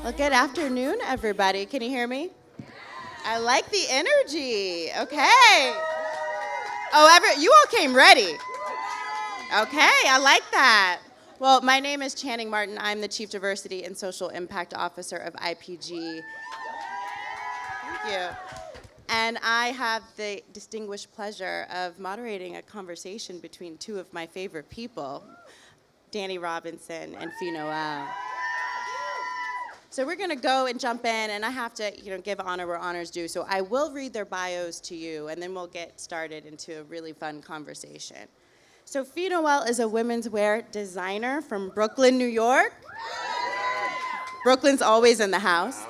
Well, good afternoon, everybody. Can you hear me? I like the energy. Okay. Oh, you all came ready. Okay, I like that. Well, my name is Channing Martin. I'm the Chief Diversity and Social Impact Officer of IPG. Thank you. And I have the distinguished pleasure of moderating a conversation between two of my favorite people, Danny Robinson and Fe Noel. So we're going to go and jump in, and I have to, give honor where honor's due. So I will read their bios to you, and then we'll get started into a really fun conversation. So Fe Noel is a women's wear designer from Brooklyn, New York. Brooklyn's always in the house.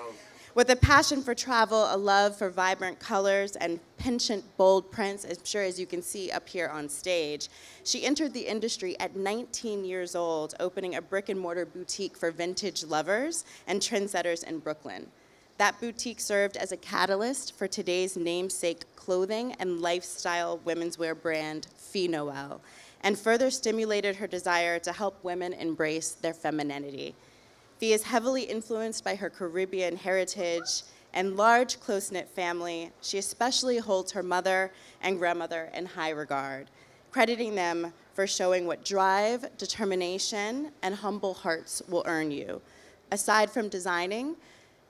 With a passion for travel, a love for vibrant colors, and penchant, bold prints, I'm sure as you can see up here on stage, she entered the industry at 19 years old, opening a brick-and-mortar boutique for vintage lovers and trendsetters in Brooklyn. That boutique served as a catalyst for today's namesake clothing and lifestyle women's wear brand, Fe Noel, and further stimulated her desire to help women embrace their femininity. Fe is heavily influenced by her Caribbean heritage and large, close-knit family. She especially holds her mother and grandmother in high regard, crediting them for showing what drive, determination, and humble hearts will earn you. Aside from designing,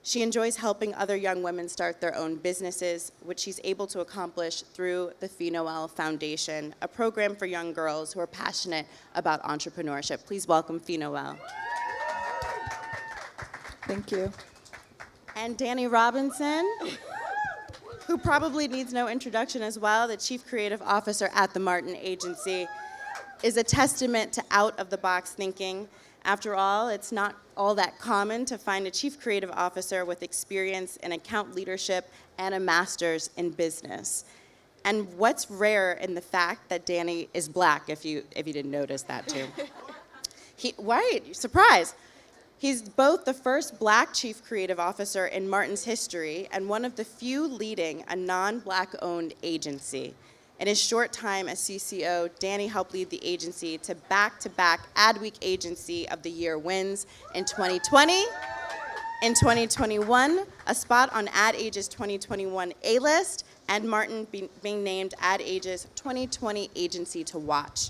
she enjoys helping other young women start their own businesses, which she's able to accomplish through the Fe Noel Foundation, a program for young girls who are passionate about entrepreneurship. Please welcome Fe Noel. Thank you. And Danny Robinson, who probably needs no introduction as well, the Chief Creative Officer at the Martin Agency, is a testament to out-of-the-box thinking. After all, it's not all that common to find a Chief Creative Officer with experience in account leadership and a master's in business. And what's rare in the fact that Danny is black, if you didn't notice that too. Surprise. He's both the first black chief creative officer in Martin's history and one of the few leading a non-black-owned agency. In his short time as CCO, Danny helped lead the agency to back-to-back Adweek Agency of the Year wins in 2020. In 2021, a spot on Ad Age's 2021 A-list, and Martin being named Ad Age's 2020 Agency to Watch.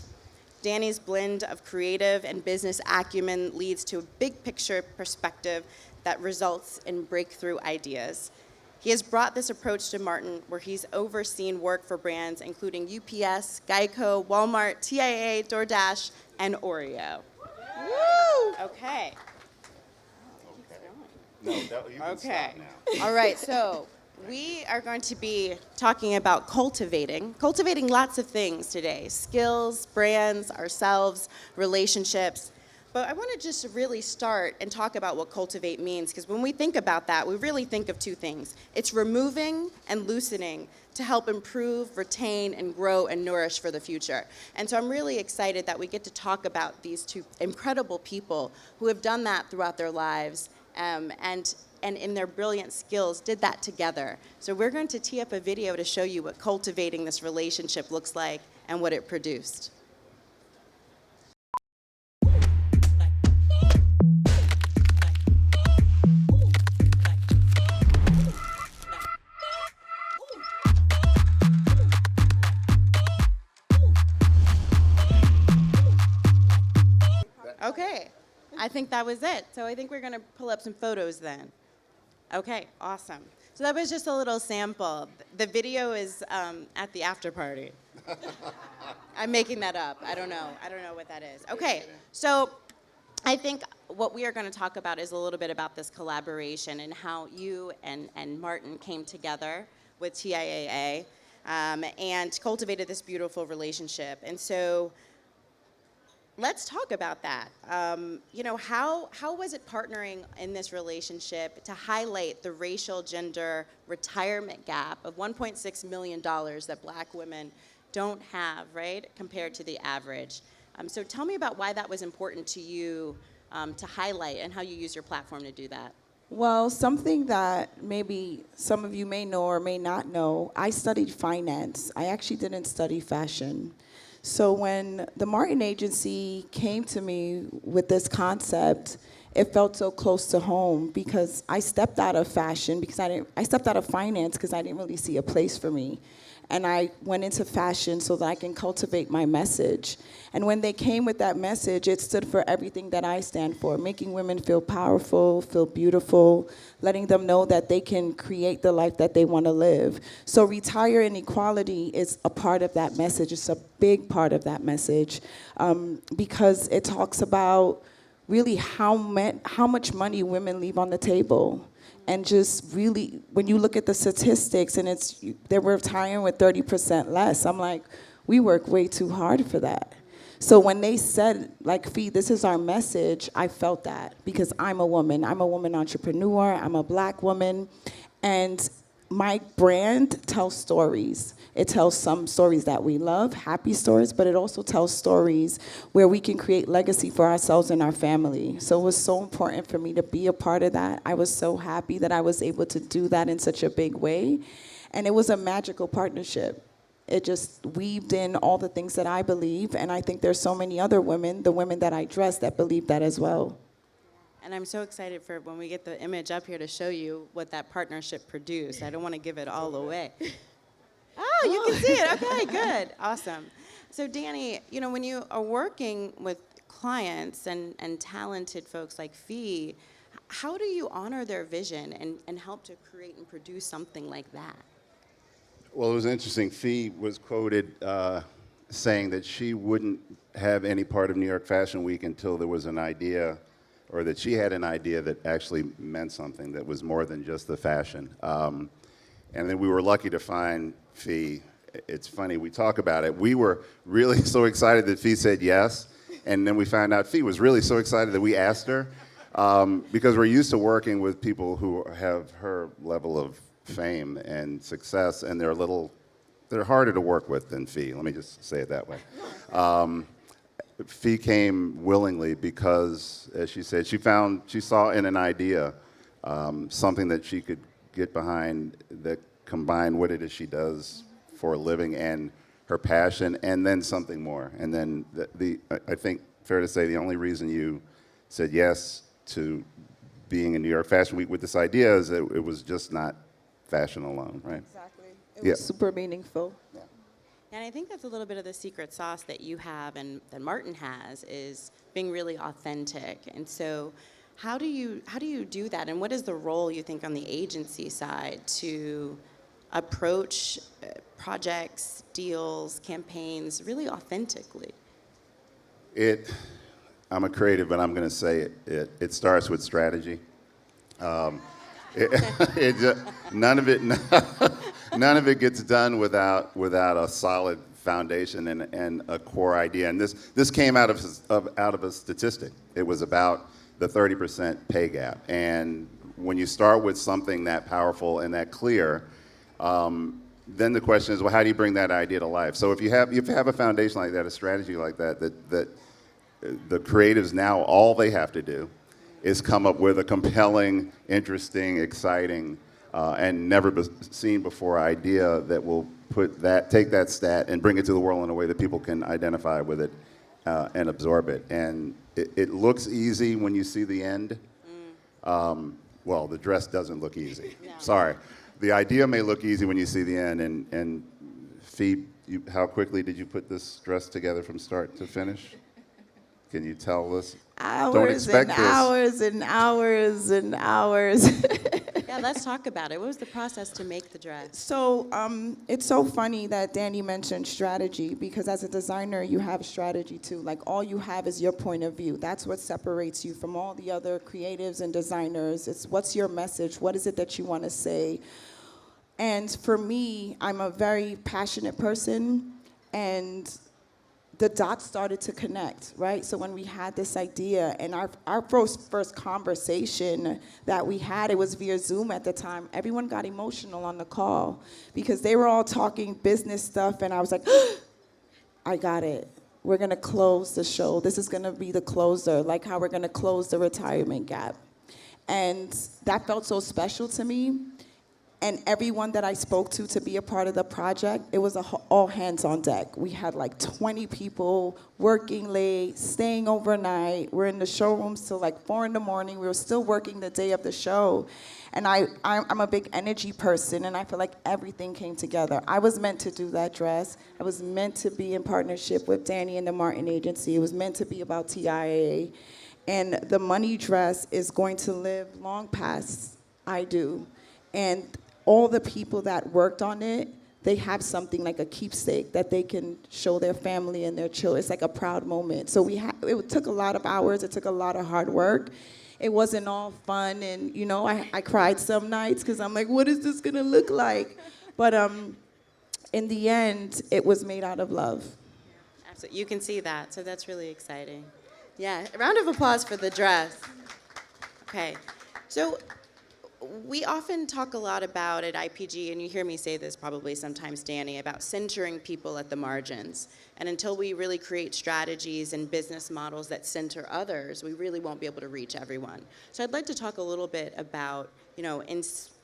Danny's blend of creative and business acumen leads to a big picture perspective that results in breakthrough ideas. He has brought this approach to Martin, where he's overseen work for brands including UPS, Geico, Walmart, TIAA, DoorDash, and Oreo. Woo! Okay. No, you can stop now. All right, so we are going to be talking about cultivating lots of things today: skills, brands, ourselves, relationships. But I want to just really start and talk about what cultivate means, because when we think about that, we really think of two things. It's removing and loosening to help improve, retain, and grow and nourish for the future. And so I'm really excited that we get to talk about these two incredible people who have done that throughout their lives, and in their brilliant skills did that together. So we're going to tee up a video to show you what cultivating this relationship looks like and what it produced. Okay, I think that was it. So I think we're going to pull up some photos then. Okay, awesome. So that was just a little sample. The video is at the after party. I'm making that up. I don't know what that is. Okay, so I think what we are going to talk about is a little bit about this collaboration and how you and Martin came together with TIAA and cultivated this beautiful relationship. And so let's talk about that. How was it partnering in this relationship to highlight the racial gender retirement gap of $1.6 million that black women don't have, right, compared to the average? So tell me about why that was important to you to highlight and how you use your platform to do that. Well, something that maybe some of you may know or may not know, I studied finance. I actually didn't study fashion. So when the Martin Agency came to me with this concept it felt so close to home because I stepped out of fashion because I stepped out of finance because I didn't really see a place for me. And I went into fashion so that I can cultivate my message. And when they came with that message, it stood for everything that I stand for, making women feel powerful, feel beautiful, letting them know that they can create the life that they want to live. So Retire Inequality is a part of that message. It's a big part of that message because it talks about really how much money women leave on the table. And just really, when you look at the statistics, and they're retiring with 30% less, I'm like, we work way too hard for that. So when they said, like, Fe, this is our message, I felt that because I'm a woman. I'm a woman entrepreneur. I'm a Black woman. And my brand tells stories. It tells some stories that we love, happy stories, but it also tells stories where we can create legacy for ourselves and our family. So it was so important for me to be a part of that. I was so happy that I was able to do that in such a big way. And it was a magical partnership. It just weaved in all the things that I believe, and I think there's so many other women, the women that I dress, that believe that as well. And I'm so excited for when we get the image up here to show you what that partnership produced. I don't want to give it all away. Oh, you can see it. Okay, good. Awesome. So, Danny, when you are working with clients and talented folks like Fe, how do you honor their vision and help to create and produce something like that? Well, it was interesting. Fe was quoted saying that she wouldn't have any part of New York Fashion Week until there was an idea, or that she had an idea that actually meant something, that was more than just the fashion. And then we were lucky to find Fe. It's funny, we talk about it. We were really so excited that Fe said yes, and then we found out Fe was really so excited that we asked her, because we're used to working with people who have her level of fame and success, and they're harder to work with than Fe. Let me just say it that way. Fe came willingly because, as she said, she saw in an idea something that she could get behind that combined what it is she does for a living and her passion, and then something more. And then I think fair to say the only reason you said yes to being in New York Fashion Week with this idea is that it was just not fashion alone, right? Exactly. It was super meaningful. Yeah. And I think that's a little bit of the secret sauce that you have and that Martin has, is being really authentic. And so how do you do that? And what is the role, you think, on the agency side to approach projects, deals, campaigns really authentically? I'm a creative, but I'm going to say it starts with strategy. None of it gets done without a solid foundation and a core idea. And this came out of a statistic. It was about the 30% pay gap. And when you start with something that powerful and that clear, then the question is, well, how do you bring that idea to life? So if you have a foundation like that, a strategy like that the creatives now, all they have to do is come up with a compelling, interesting, exciting, and never seen before idea that will take that stat and bring it to the world in a way that people can identify with it and absorb it. And it looks easy when you see the end. Well, the dress doesn't look easy. No. Sorry. The idea may look easy when you see the end. And Fe, how quickly did you put this dress together from start to finish? Can you tell us? Hours and hours and hours and hours. Yeah, let's talk about it. What was the process to make the dress? So it's so funny that Danny mentioned strategy, because as a designer, you have strategy too. Like, all you have is your point of view. That's what separates you from all the other creatives and designers. It's what's your message? What is it that you want to say? And for me, I'm a very passionate person, and the dots started to connect, right? So when we had this idea, and our first conversation that we had, it was via Zoom at the time, everyone got emotional on the call because they were all talking business stuff, and I was like, I got it. We're gonna close the show. This is gonna be the closer, like how we're gonna close the retirement gap. And that felt so special to me. And everyone that I spoke to be a part of the project, it was all hands on deck. We had like 20 people working late, staying overnight. We're in the showrooms till like 4 in the morning. We were still working the day of the show. And I'm a big energy person, and I feel like everything came together. I was meant to do that dress. I was meant to be in partnership with Danny and the Martin Agency. It was meant to be about TIAA. And the money dress is going to live long past I do. And all the people that worked on it, they have something like a keepsake that they can show their family and their children. It's like a proud moment. So it took a lot of hours. It took a lot of hard work. It wasn't all fun, and I cried some nights because I'm like, what is this gonna look like? But in the end, it was made out of love. Absolutely, you can see that, so that's really exciting. Yeah, a round of applause for the dress. Okay, so we often talk a lot about at IPG, and you hear me say this probably sometimes, Danny, about centering people at the margins. And until we really create strategies and business models that center others, we really won't be able to reach everyone. So I'd like to talk a little bit about,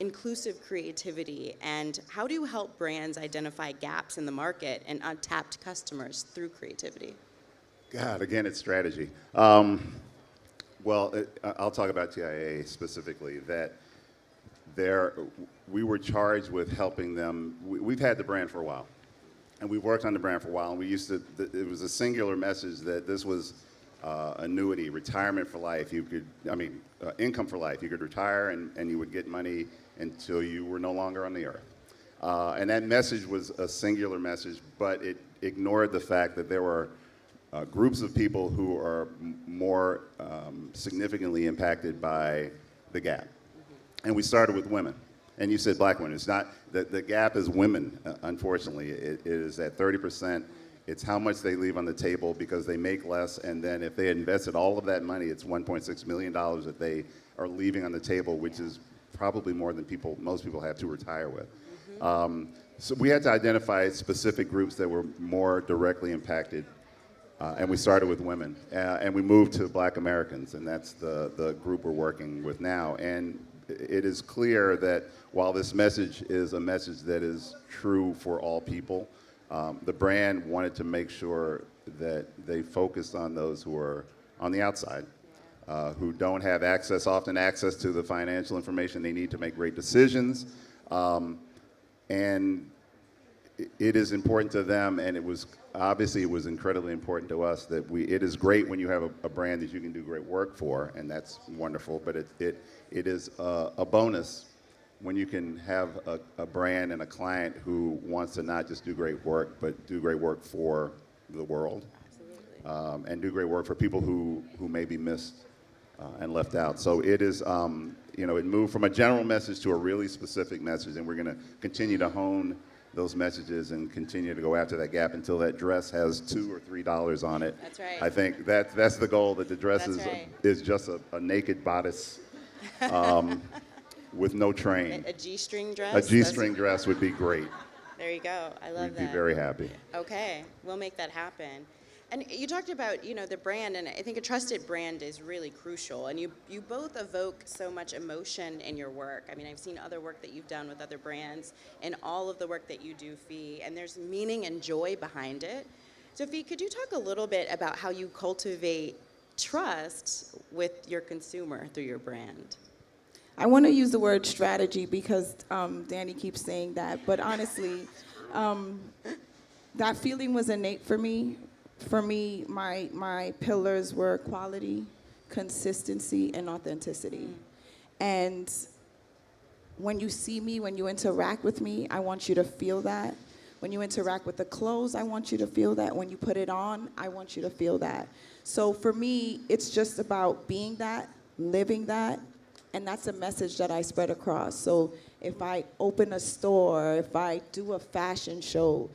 inclusive creativity and how do you help brands identify gaps in the market and untapped customers through creativity? God, again, it's strategy. Well, I'll talk about TIAA specifically. We were charged with helping them. We've had the brand for a while, and we've worked on the brand for a while, and it was a singular message that this was annuity, retirement for life. Income for life. You could retire and you would get money until you were no longer on the earth. And that message was a singular message, but it ignored the fact that there were groups of people who are more significantly impacted by the gap. And we started with women. And you said black women. It's not, the gap is women, unfortunately. It is at 30%. It's how much they leave on the table because they make less, and then if they invested all of that money, it's $1.6 million that they are leaving on the table, which is probably more than most people have to retire with. So we had to identify specific groups that were more directly impacted, and we started with women. And we moved to Black Americans, and that's the group we're working with now. And it is clear that while this message is a message that is true for all people, the brand wanted to make sure that they focused on those who are on the outside, who don't have often access to the financial information they need to make great decisions. And it is important to them, and it was incredibly important to us that it is great when you have a brand that you can do great work for, and that's wonderful, but it is a bonus when you can have a brand and a client who wants to not just do great work, but do great work for the world. Absolutely. And do great work for people who may be missed and left out. So it is, it moved from a general message to a really specific message, and we're going to continue to hone those messages and continue to go after that gap until that dress has $2 or $3 on it. That's right. I think that's the goal, that the dress is just a naked bodice with no train. A G-string dress? A G-string dress would be great. There you go. I love that. We'd be very happy. Okay, we'll make that happen. And you talked about, the brand, and I think a trusted brand is really crucial. And you both evoke so much emotion in your work. I mean, I've seen other work that you've done with other brands, and all of the work that you do, Fe, and there's meaning and joy behind it. So, Fe, could you talk a little bit about how you cultivate trust with your consumer through your brand? I want to use the word strategy because Danny keeps saying that, but honestly, that feeling was innate for me. For me, my pillars were quality, consistency, and authenticity. And when you see me, when you interact with me, I want you to feel that. When you interact with the clothes, I want you to feel that. When you put it on, I want you to feel that. So for me, it's just about being that, living that, and that's a message that I spread across. So if I open a store, if I do a fashion show,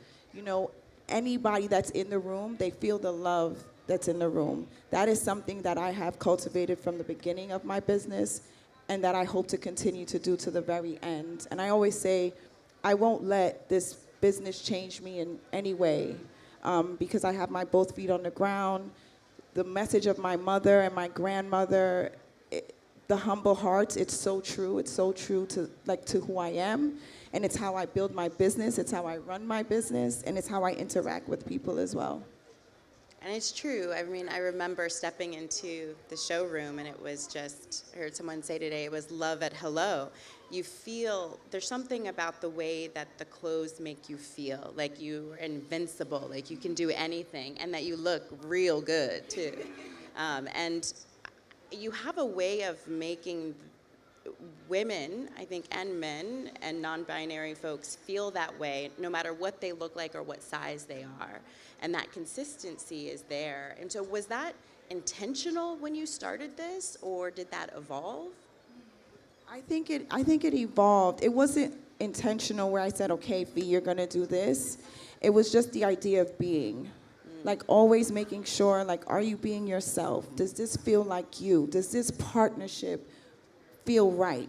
anybody that's in the room, they feel the love that's in the room. That is something that I have cultivated from the beginning of my business and that I hope to continue to do to the very end. And I always say, I won't let this business change me in any way because I have my both feet on the ground. The message of my mother and my grandmother, the humble hearts, it's so true. It's so true to who I am, and it's how I build my business. It's how I run my business, and it's how I interact with people as well. And it's true. I mean, I remember stepping into the showroom and it was just, I heard someone say today, it was love at hello. You feel, there's something about the way that the clothes make you feel, like you're invincible, like you can do anything, and that you look real good too. And you have a way of making women, I think, and men and non-binary folks feel that way no matter what they look like or what size they are. And that consistency is there. And so was that intentional when you started this, or did that evolve? I think it evolved. It wasn't intentional where I said, okay, Fe, you're gonna do this. It was just the idea of being. Like always making sure, like, are you being yourself? Does this feel like you? Does this partnership feel right?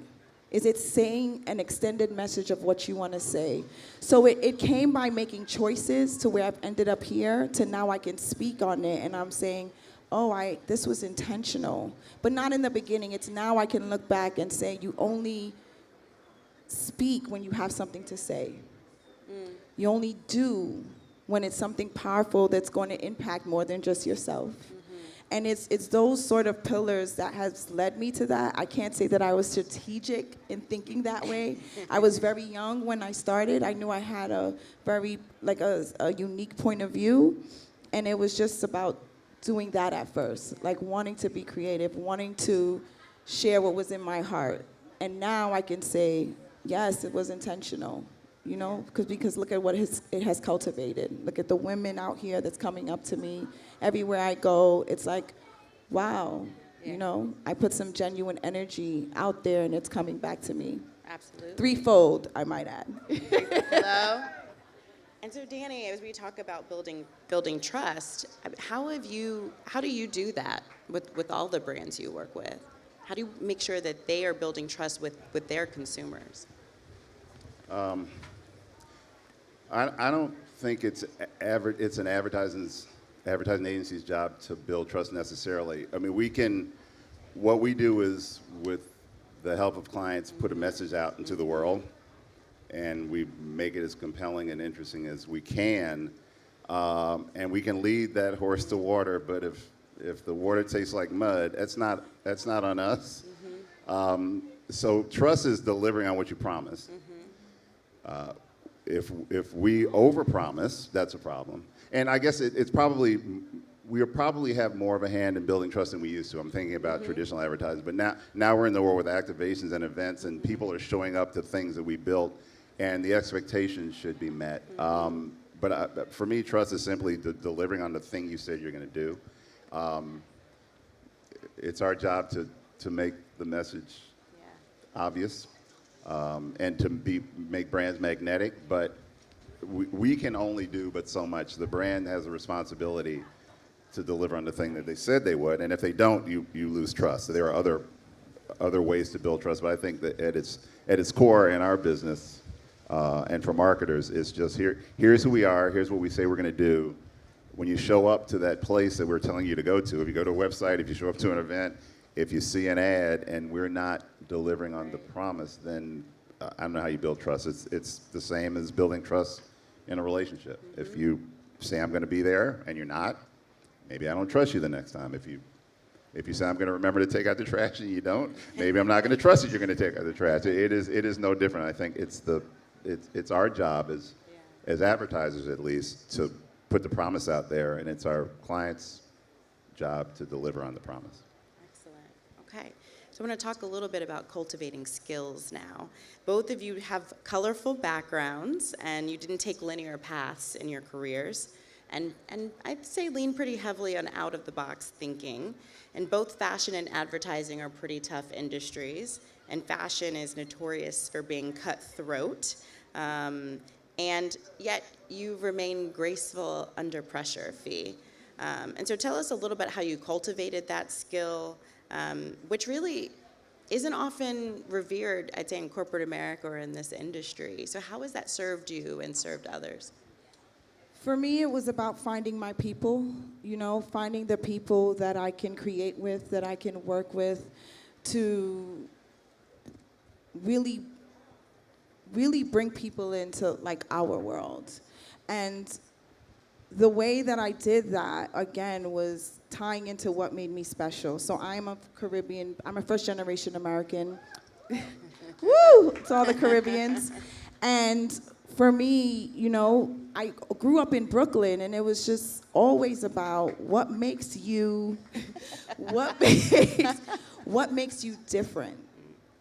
Is it saying an extended message of what you want to say? So it came by making choices to where I've ended up here to now I can speak on it and I'm saying, oh, this was intentional. But not in the beginning. It's now I can look back and say you only speak when you have something to say. You only do when it's something powerful that's going to impact more than just yourself. And it's those sort of pillars that has led me to that. I can't say that I was strategic in thinking that way. I was very young when I started. I knew I had a very, a unique point of view. And it was just about doing that at first, like wanting to be creative, wanting to share what was in my heart. And now I can say, yes, it was intentional. You know, because look at what it has cultivated. Look at the women out here that's coming up to me. Everywhere I go, it's like, wow, you know, I put some genuine energy out there and it's coming back to me. Absolutely. Threefold, I might add. Hello. And so, Danny, as we talk about building trust, how do you do that with all the brands you work with? How do you make sure that they are building trust with their consumers? I don't think it's an advertising agency's job to build trust necessarily. I mean, what we do is, with the help of clients, put a message out into the world, and we make it as compelling and interesting as we can, and we can lead that horse to water. But if the water tastes like mud, that's not on us. So trust is delivering on what you promise. If we overpromise, that's a problem. And I guess we probably have more of a hand in building trust than we used to. I'm thinking about traditional advertising, but now we're in the world with activations and events, and people are showing up to things that we built, and the expectations should be met. But for me, trust is simply delivering on the thing you said you're going to do. It's our job to make the message obvious. And to make brands magnetic, but we can only do but so much. The brand has a responsibility to deliver on the thing that they said they would, and if they don't, you lose trust. So there are other ways to build trust, but I think that at its core in our business, and for marketers, it's just here's who we are, here's what we say we're going to do. When you show up to that place that we're telling you to go to, if you go to a website, if you show up to an event, if you see an ad and we're not delivering on the promise, then I don't know how you build trust. It's the same as building trust in a relationship. If you say I'm going to be there and you're not, maybe I don't trust you the next time. If you say I'm going to remember to take out the trash and you don't, maybe I'm not going to trust that you're going to take out the trash. It is no different. I think it's our job as advertisers, at least, to put the promise out there, and it's our clients' job to deliver on the promise. Okay, so I want to talk a little bit about cultivating skills now. Both of you have colorful backgrounds, and you didn't take linear paths in your careers, and I'd say lean pretty heavily on out-of-the-box thinking. And both fashion and advertising are pretty tough industries, and fashion is notorious for being cutthroat, and yet you remain graceful under pressure, Fe. And so tell us a little bit how you cultivated that skill, which really isn't often revered, I'd say, in corporate America or in this industry. So how has that served you and served others? For me, it was about finding my people, finding the people that I can create with, that I can work with, to really, really bring people into like our world. And the way that I did that, again, was tying into what made me special. So I'm a Caribbean, I'm a first generation American. Woo! It's all the Caribbeans. And for me, you know, I grew up in Brooklyn, and it was just always about what makes you, what makes you different,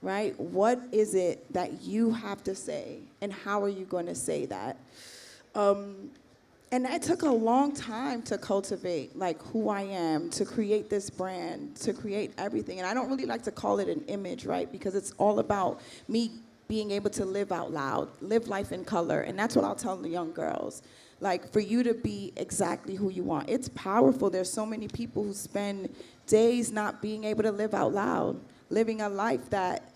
right? What is it that you have to say, and how are you going to say that? And that took a long time to cultivate, like, who I am, to create this brand, to create everything. And I don't really like to call it an image, right? Because it's all about me being able to live out loud, live life in color. And that's what I'll tell the young girls. Like, for you to be exactly who you want. It's powerful. There's so many people who spend days not being able to live out loud, living a life that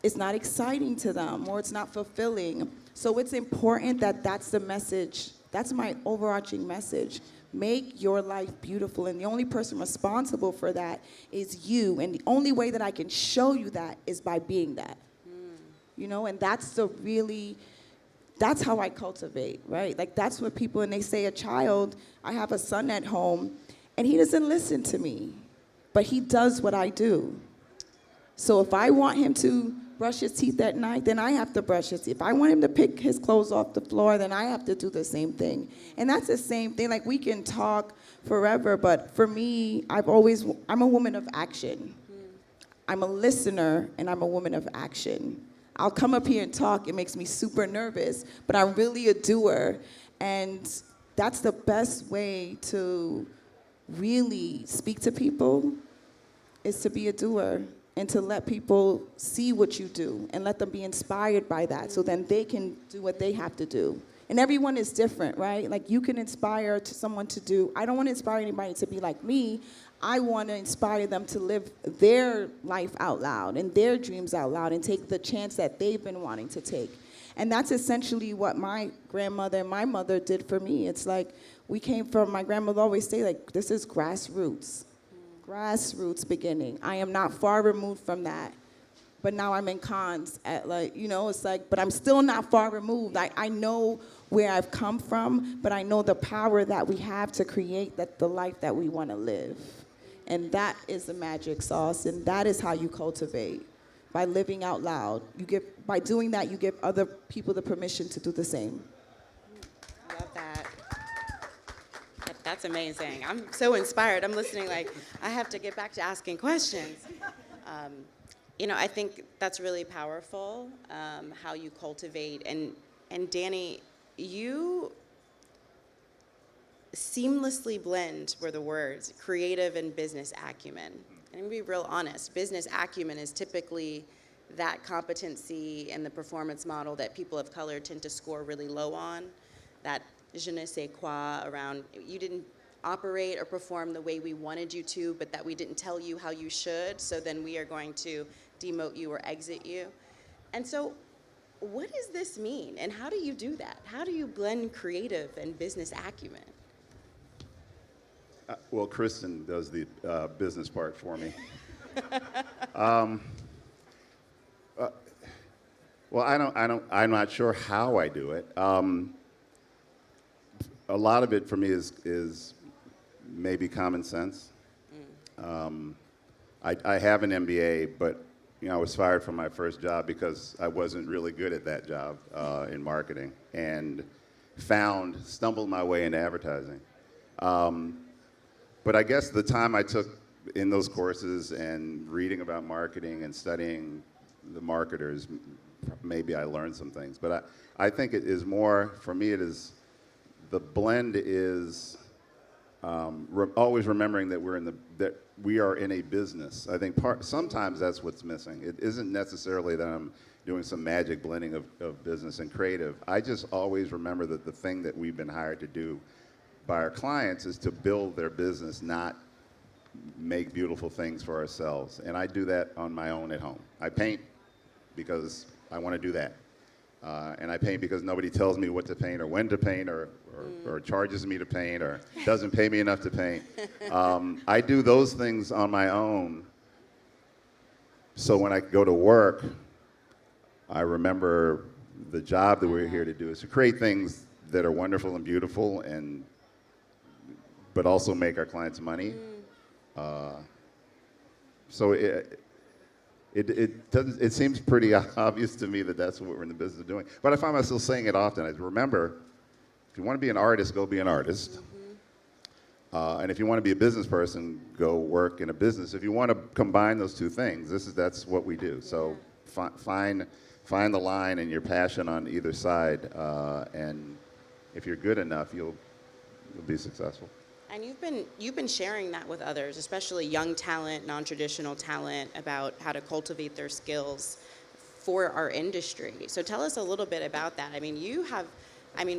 is not exciting to them or it's not fulfilling. So it's important that that's the message. That's my overarching message. Make your life beautiful, and the only person responsible for that is you, and the only way that I can show you that is by being that. You know, and that's how I cultivate, right? Like, that's what people, and they say a child, I have a son at home, and he doesn't listen to me, but he does what I do. So if I want him to brush his teeth at night, then I have to brush his teeth. If I want him to pick his clothes off the floor, then I have to do the same thing. And that's the same thing. Like, we can talk forever, but for me, I'm a woman of action. I'm a listener, and I'm a woman of action. I'll come up here and talk. It makes me super nervous, but I'm really a doer. And that's the best way to really speak to people, is to be a doer and to let people see what you do and let them be inspired by that, so then they can do what they have to do. And everyone is different, right? Like, you can inspire someone to do, I don't want to inspire anybody to be like me. I want to inspire them to live their life out loud and their dreams out loud and take the chance that they've been wanting to take. And that's essentially what my grandmother and my mother did for me. It's like, we came from, my grandmother always say, like, this is grassroots beginning. I am not far removed from that, but now I'm in cons at, like, you know, it's like, but I'm still not far removed. I know where I've come from, but I know the power that we have to create the life that we want to live. And that is the magic sauce, and that is how you cultivate, by living out loud. By doing that, you give other people the permission to do the same. I love that. That's amazing. I'm so inspired. I'm listening like, I have to get back to asking questions. You know, I think that's really powerful, how you cultivate. And Danny, you seamlessly blend, were the words, creative and business acumen. And I'm gonna be real honest, business acumen is typically that competency and the performance model that people of color tend to score really low on, that je ne sais quoi around, you didn't operate or perform the way we wanted you to, but that we didn't tell you how you should, so then we are going to demote you or exit you. And so, what does this mean, and how do you do that? How do you blend creative and business acumen? Well, Kristen does the business part for me. Well, I'm not sure how I do it. A lot of it for me is maybe common sense. I have an MBA, but you know, I was fired from my first job because I wasn't really good at that job in marketing, and stumbled my way into advertising. But I guess the time I took in those courses and reading about marketing and studying the marketers, maybe I learned some things. But I think it is more, for me, it is, the blend is always remembering that that we are in a business. I think sometimes that's what's missing. It isn't necessarily that I'm doing some magic blending of business and creative. I just always remember that the thing that we've been hired to do by our clients is to build their business, not make beautiful things for ourselves. And I do that on my own at home. I paint because I want to do that. And I paint because nobody tells me what to paint or when to paint or charges me to paint or doesn't pay me enough to paint. I do those things on my own So when I go to work, I remember the job that we're here to do is to create things that are wonderful and beautiful, but also make our clients money. So it seems pretty obvious to me that that's what we're in the business of doing. But I find myself saying it often. I remember, if you want to be an artist, go be an artist. And if you want to be a business person, go work in a business. If you want to combine those two things, that's what we do. So find the line and your passion on either side, and if you're good enough, you'll be successful. And you've been sharing that with others, especially young talent, non-traditional talent, about how to cultivate their skills for our industry. So tell us a little bit about that. I mean,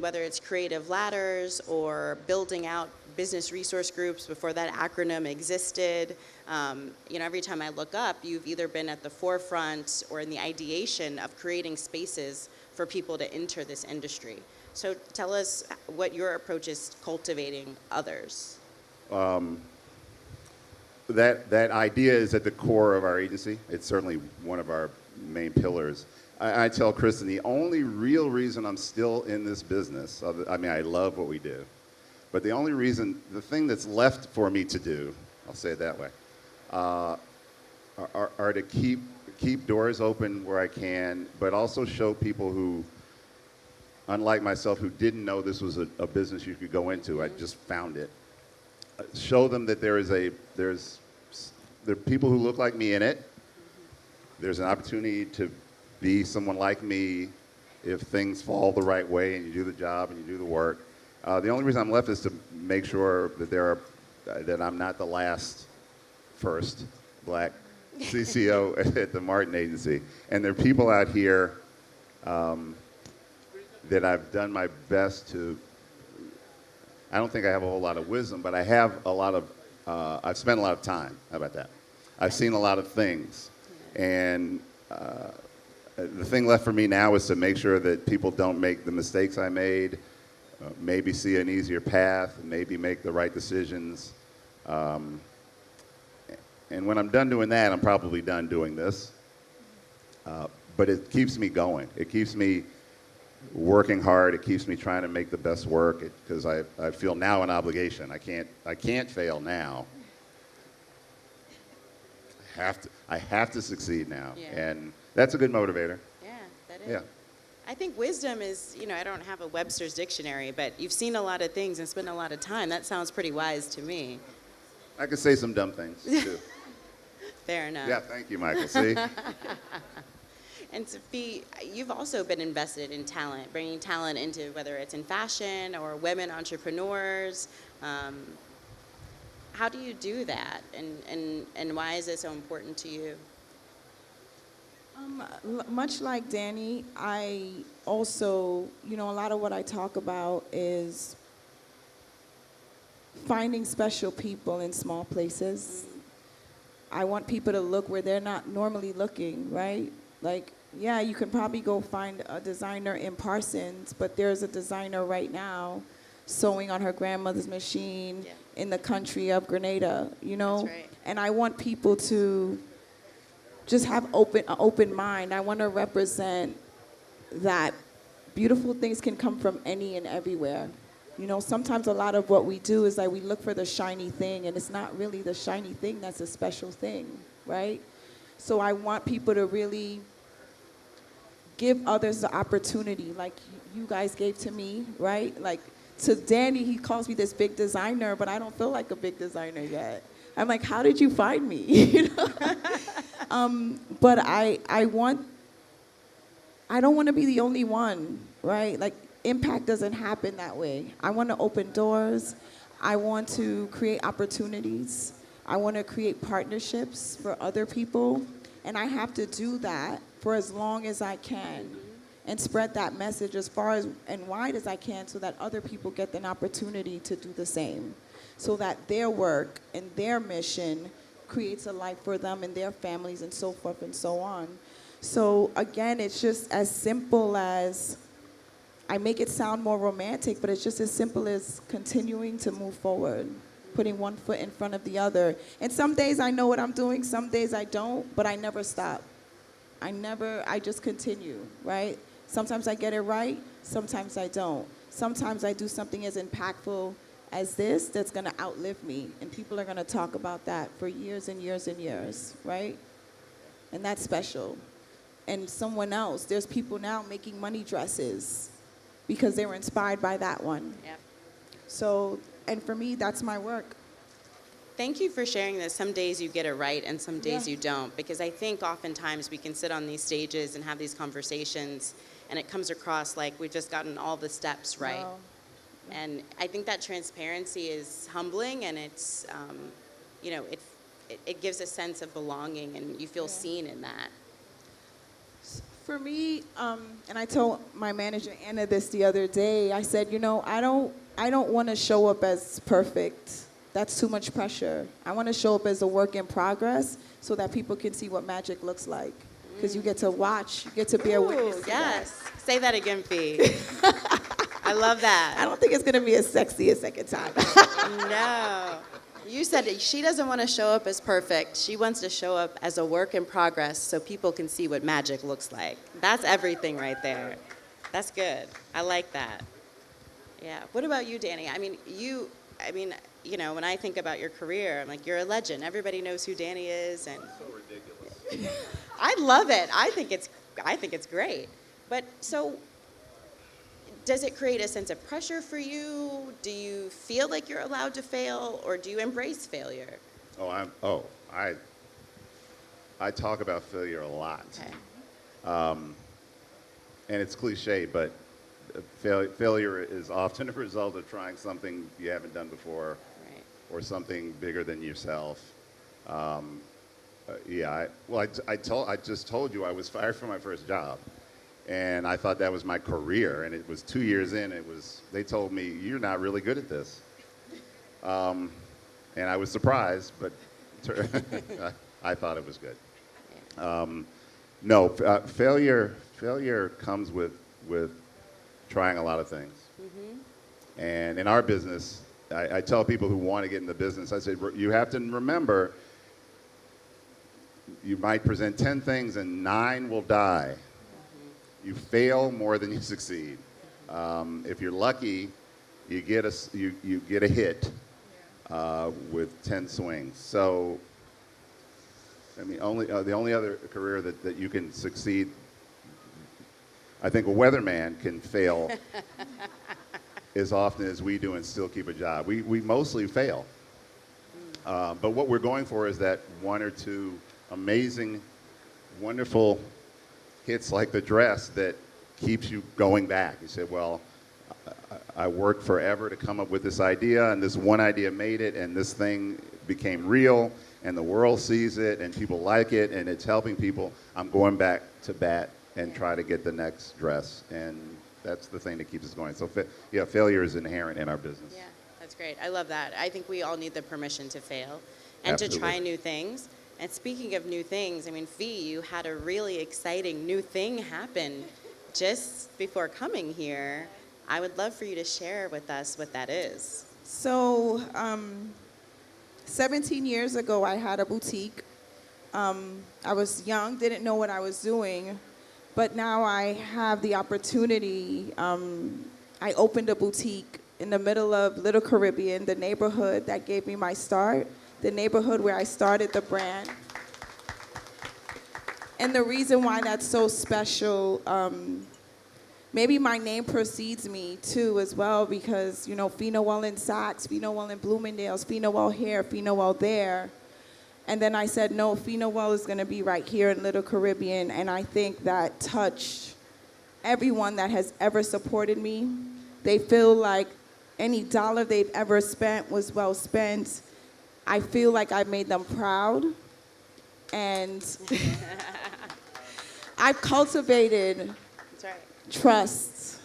whether it's creative ladders or building out business resource groups before that acronym existed. Every time I look up, you've either been at the forefront or in the ideation of creating spaces for people to enter this industry. So tell us what your approach is cultivating others. That idea is at the core of our agency. It's certainly one of our main pillars. I tell Kristen, the only real reason I'm still in this business, I love what we do, but the thing that's left for me to do, I'll say it that way, are to keep doors open where I can, but also show people who, unlike myself, who didn't know this was a business you could go into. I just found it. Show them that there are people who look like me in it. There's an opportunity to be someone like me if things fall the right way and you do the job and you do the work. The only reason I'm left is to make sure that I'm not the first black CCO at the Martin Agency. And there are people out here that I've done my best to. I don't think I have a whole lot of wisdom, but I have I've spent a lot of time. How about that? I've seen a lot of things. And the thing left for me now is to make sure that people don't make the mistakes I made, maybe see an easier path, maybe make the right decisions. And when I'm done doing that, I'm probably done doing this. But it keeps me going. It keeps me working hard. It keeps me trying to make the best work because I feel now an obligation. I can't fail now. I have to succeed now. Yeah. And that's a good motivator. Yeah, that is. Yeah. I think wisdom is, I don't have a Webster's dictionary, but you've seen a lot of things and spent a lot of time. That sounds pretty wise to me. I could say some dumb things, too. Fair enough. Yeah, thank you, Michael. See? And Sophie, you've also been invested in talent, bringing talent into whether it's in fashion or women entrepreneurs. How do you do that, and why is it so important to you? Much like Danny, I also, a lot of what I talk about is finding special people in small places. I want people to look where they're not normally looking, right? Like, yeah, you can probably go find a designer in Parsons, but there's a designer right now sewing on her grandmother's machine in the country of Grenada, That's right. And I want people to just have an open mind. I want to represent that beautiful things can come from any and everywhere. Sometimes a lot of what we do is like we look for the shiny thing, and it's not really the shiny thing that's a special thing, right? So I want people to really give others the opportunity, like you guys gave to me, right? Like to Danny, he calls me this big designer, but I don't feel like a big designer yet. I'm like, how did you find me? But I don't want to be the only one, right? Like impact doesn't happen that way. I want to open doors. I want to create opportunities. I want to create partnerships for other people. And I have to do that for as long as I can and spread that message as far as and wide as I can so that other people get an opportunity to do the same. So that their work and their mission creates a life for them and their families and so forth and so on. So again, it's just as simple as, I make it sound more romantic, but it's just as simple as continuing to move forward. putting one foot in front of the other. And some days I know what I'm doing, some days I don't, but I never stop. I just continue, right? Sometimes I get it right, sometimes I don't. Sometimes I do something as impactful as this that's gonna outlive me, and people are gonna talk about that for years and years and years, right? And that's special. And someone else, there's people now making money dresses because they were inspired by that one. Yep. So, and for me, that's my work. Thank you for sharing this. Some days you get it right and some days Yeah. you don't, because I think oftentimes we can sit on these stages and have these conversations and it comes across like we've just gotten all the steps right. Wow. And I think that transparency is humbling, and it's, it gives a sense of belonging, and you feel Yeah. seen in that. For me, and I told my manager Anna this the other day, I said, I don't want to show up as perfect. That's too much pressure. I want to show up as a work in progress so that people can see what magic looks like. Because you get to watch, you get to be a witness. Ooh, to yes. Say that again, Fee. I love that. I that. don't think it's going to be as sexy a second time. No. You said it. She doesn't want to show up as perfect. She wants to show up as a work in progress so people can see what magic looks like. That's everything right there. That's good. I like that. Yeah. What about you, Danny? When I think about your career, I'm like, you're a legend. Everybody knows who Danny is, and So ridiculous. I love it. I think it's great. But so, does it create a sense of pressure for you? Do you feel like you're allowed to fail, or do you embrace failure? I talk about failure a lot. Okay. And it's cliche, but failure is often a result of trying something you haven't done before, Right. or something bigger than yourself. I just told you I was fired from my first job, and I thought that was my career. And it was 2 years in. They told me, you're not really good at this, and I was surprised, but I thought it was good. Failure comes with trying a lot of things. Mm-hmm. And in our business, I tell people who want to get in the business, I say, you have to remember, you might present 10 things and 9 will die. Mm-hmm. You fail more than you succeed. If you're lucky, you get a hit with 10 swings. So, the only other career that you can succeed, I think a weatherman can fail as often as we do and still keep a job. We mostly fail. But what we're going for is that 1 or 2 amazing, wonderful hits like the dress that keeps you going back. You say, well, I worked forever to come up with this idea, and this one idea made it, and this thing became real, and the world sees it, and people like it, and it's helping people. I'm going back to bat and try to get the next dress, and that's the thing that keeps us going. So, failure is inherent in our business. Yeah, that's great. I love that. I think we all need the permission to fail and Absolutely. to try new things. And speaking of new things, Fee, you had a really exciting new thing happen just before coming here. I would love for you to share with us what that is. So, 17 years ago, I had a boutique. I was young, didn't know what I was doing, but now I have the opportunity. I opened a boutique in the middle of Little Caribbean, the neighborhood that gave me my start, the neighborhood where I started the brand. And the reason why that's so special, maybe my name precedes me too as well, because Fe Noel in Saks, Fe Noel in Bloomingdale's, Fe Noel here, Fe Noel there. And then I said, no, Fe Noel is going to be right here in Little Caribbean. And I think that touched everyone that has ever supported me. They feel like any dollar they've ever spent was well spent. I feel like I made them proud. And I've cultivated That's right. trust,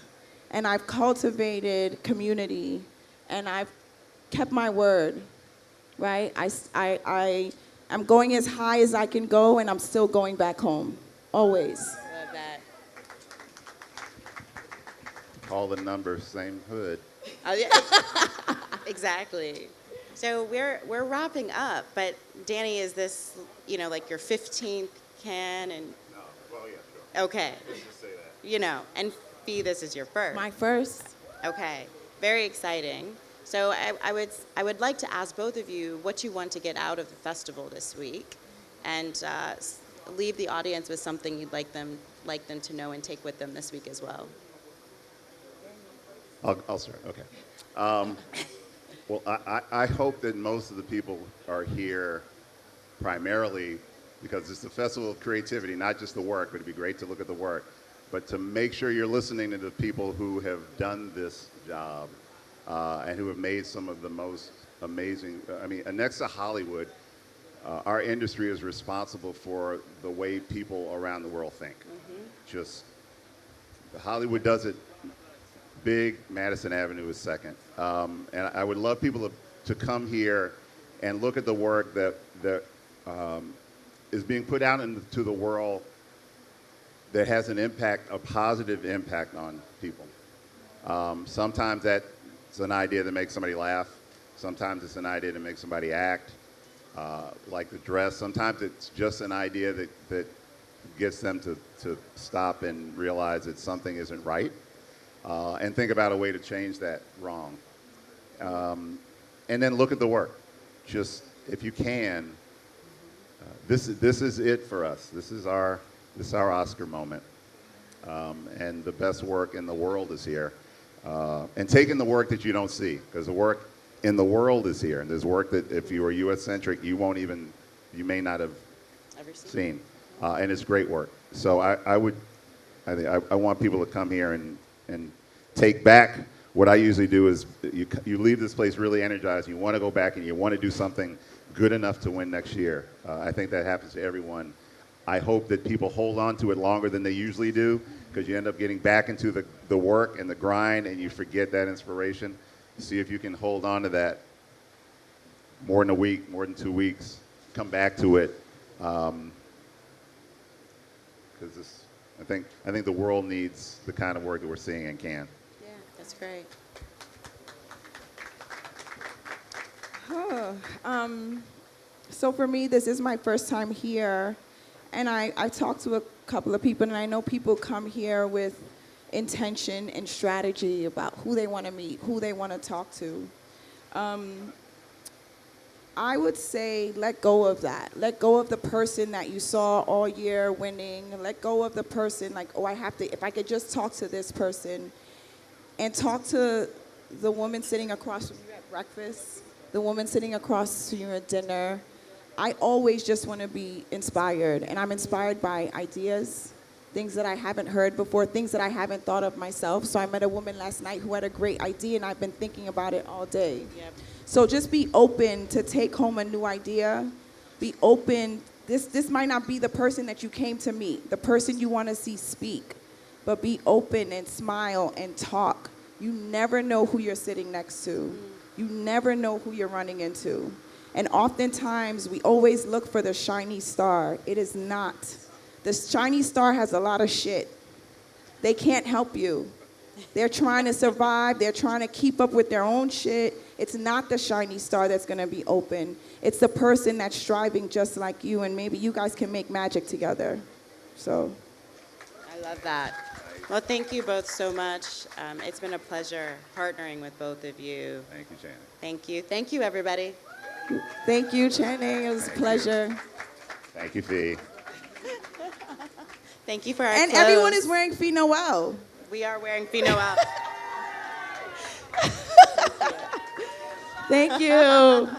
and I've cultivated community, and I've kept my word, right? I'm going as high as I can go, and I'm still going back home, always. Love that. All the numbers, same hood. Oh, yeah. Exactly. So we're wrapping up, but Danny, is this, like your 15th can? And No, well, yeah, sure. okay, Let's just say that. and Fe, this is your first. My first. Okay, very exciting. So I would like to ask both of you what you want to get out of the festival this week, and leave the audience with something you'd like them to know and take with them this week as well. I'll start. Okay. Well, I hope that most of the people are here primarily because it's a festival of creativity, not just the work, but it'd be great to look at the work, but to make sure you're listening to the people who have done this job and who have made some of the most amazing, next to Hollywood, our industry is responsible for the way people around the world think. Just, Hollywood does it big, Madison Avenue is second. And I would love people to come here and look at the work that is being put out into the world that has an impact, a positive impact on people. Sometimes that's an idea that makes somebody laugh. Sometimes it's an idea to make somebody act, like the dress. Sometimes it's just an idea that gets them to stop and realize that something isn't right. And think about a way to change that wrong. And then look at the work. Just, if you can, this is it for us. This is our Oscar moment. And the best work in the world is here. And taking the work that you don't see, because the work in the world is here. And there's work that if you were US-centric, you may not have Ever seen. And it's great work. So I want people to come here and take back. What I usually do is you leave this place really energized. You want to go back and you want to do something good enough to win next year. I think that happens to everyone. I hope that people hold on to it longer than they usually do, because you end up getting back into the work and the grind and you forget that inspiration. See if you can hold on to that more than a week, more than 2 weeks. Come back to it. Because I think the world needs the kind of work that we're seeing in Cannes. Yeah, that's great. So for me, this is my first time here, and I talked to a couple of people, and I know people come here with intention and strategy about who they want to meet, who they want to talk to. I would say let go of that. Let go of the person that you saw all year winning. Let go of the person like, oh, if I could just talk to this person, and talk to the woman sitting across from you at breakfast, the woman sitting across from you at dinner. I always just want to be inspired, and I'm inspired by ideas, things that I haven't heard before, things that I haven't thought of myself. So I met a woman last night who had a great idea, and I've been thinking about it all day. Yep. So just be open to take home a new idea. Be open. This might not be the person that you came to meet, the person you want to see speak, but be open and smile and talk. You never know who you're sitting next to. You never know who you're running into. And oftentimes, we always look for the shiny star. It is not. The shiny star has a lot of shit. They can't help you. They're trying to survive. They're trying to keep up with their own shit. It's not the shiny star that's going to be open. It's the person that's striving just like you, and maybe you guys can make magic together. So. I love that. Well, thank you both so much. It's been a pleasure partnering with both of you. Thank you, Shannon. Thank you. Thank you, everybody. Thank you, Channing. It was a pleasure. Thank you, Fe. Thank you for our And clothes. everyone is wearing Fe Noel. We are wearing Fe Noel. Thank you.